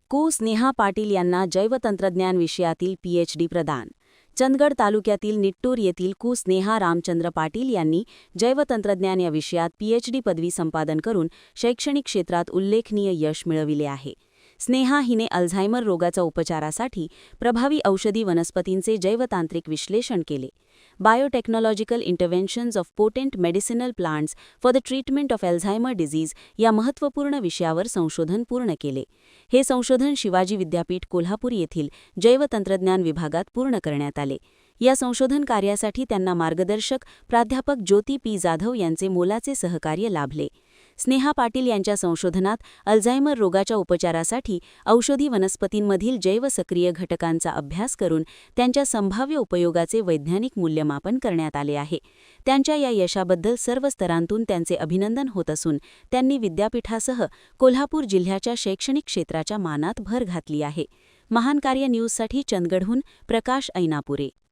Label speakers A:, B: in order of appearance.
A: कु. स्नेहा पाटील यांना जैवतंत्रज्ञान विषयातील पीएचडी प्रदान. चंदगड तालुक्यातील निट्टूर येथील कु. स्नेहा रामचंद्र पाटील यांनी जैवतंत्रज्ञान या विषयात पीएचडी पदवी संपादन करून शैक्षणिक क्षेत्रात उल्लेखनीय यश मिळविले आहे. स्नेहा हिने अल्झायमर रोगाच्या उपचारासाठी प्रभावी औषधी वनस्पतींचे जैवतांत्रिक विश्लेषण केले. Biotechnological interventions of potent medicinal plants for the treatment of Alzheimer disease या महत्त्वपूर्ण विषयावर संशोधन पूर्ण केले. हे संशोधन शिवाजी विद्यापीठ कोल्हापूर येथील जैवतंत्रज्ञान विभागात पूर्ण करण्यात आले. या संशोधन कार्यासाठी त्यांना मार्गदर्शक प्राध्यापक ज्योती पी. जाधव यांचे मोलाचे सहकार्य लाभले. स्नेहा पाटील यांच्या संशोधनात अल्झायमर रोगाच्या उपचारासाठी औषधी वनस्पतींमधील जैवसक्रिय घटकांचा अभ्यास करून त्यांच्या संभाव्य उपयोगाचे वैज्ञानिक मूल्यमापन करण्यात आले आहे. त्यांच्या या यशाबद्दल सर्व स्तरांतून त्यांचे अभिनंदन होत असून त्यांनी विद्यापीठासह कोल्हापूर जिल्ह्याच्या शैक्षणिक क्षेत्राच्या मानात भर घातली आहे. महान कार्य न्यूजसाठी चंदगडहून प्रकाश ऐनापुरे.